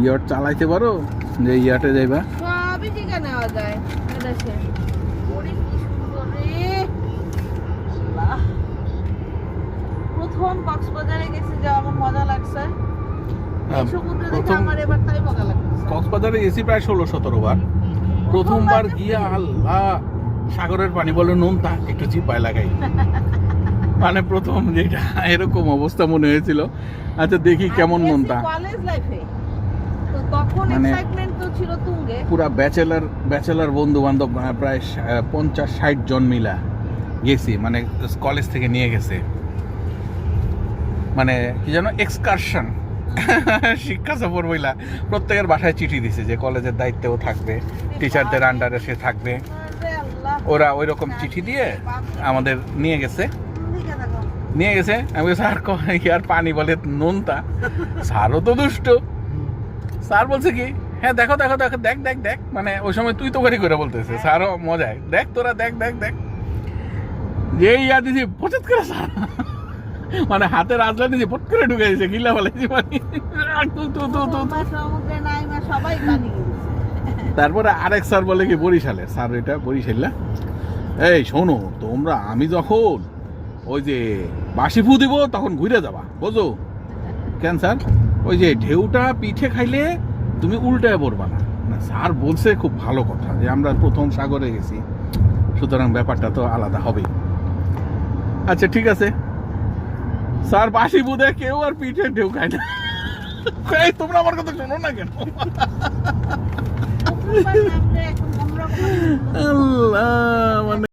Yacht চালাইতে পারো যে ইয়াটে যাইবা? সবই টিকা নেওয়া যায় এদেশে। ওরে কি সুন্দর রে! আল্লাহ! প্রথম কক্সবাজারে গেছি, যা আমার মজা লাগছে। এই সমুদ্র দেখে আমার এবার তাই মজা লাগছে। কক্সবাজারে গেছি প্রায় 16-17 বার। প্রথমবার গিয়া আল্লাহ, সাগরের পানি বলে নোনতা, একটু চিপায় লাগাই। মানে প্রথম যেটা এরকম অবস্থা মনে হয়েছিল। আচ্ছা দেখি কেমন নোনতা। কলেজ লাইফে তো তখন মানে এক্সাইটমেন্ট তো ছিল তুঙ্গে। পুরা ব্যাচেলার বন্ধু বান্ধব প্রায় 50-60 জন মিলা গেছি, মানে কলেজ থেকে নিয়ে গেছে, মানে কি যেন এক্সকারশন, শিক্ষা সফর বইলা। প্রত্যেকের বাসায় চিঠি দিছে যে কলেজের দায়িত্বেও থাকবে, টিচারদের আন্ডারে সে থাকবে। ওরা ওই রকম চিঠি দিয়ে আমাদের নিয়ে গেছে। আমি স্যার আর পানি বলে নোনতা। স্যারও তো দুষ্ট। স্যার বলছে কি, হ্যাঁ দেখো দেখো দেখো, দেখ দেখ দেখ, মানে ওই সময় তুই তো গাড়ি করে বলতেছে, স্যারও মজায়, দেখ তোরা দেখ দেখ দেখ। যে ইয়া দিছি পচত করে স্যার, মানে হাতের আজলা দিয়েছে, পট করে ঢুকে দিয়েছে, গিলা বলেছি মানে। তারপরে আরেক স্যার বলে কি, বরিশালে স্যার, এটা বরিশাল। এই শোনো তোমরা, আমি যখন ওই যে বাসি ফু দিব তখন ঘুরে যাবা, বোঝো? কেন স্যার? ওই যে ঢেউটা পিঠে খাইলে তুমি উল্টায় পড়বা না। স্যার বলছে খুব ভালো কথা, যে আমরা প্রথম সাগরে গেছি, সুতরাং ব্যাপারটা তো আলাদা হবেই। আচ্ছা ঠিক আছে, স্যার বাসি বুধে কেউ আর পিঠে ঢেউ খায় না। তোমরা আমার কথা শোনো না কেন? আল্লাহ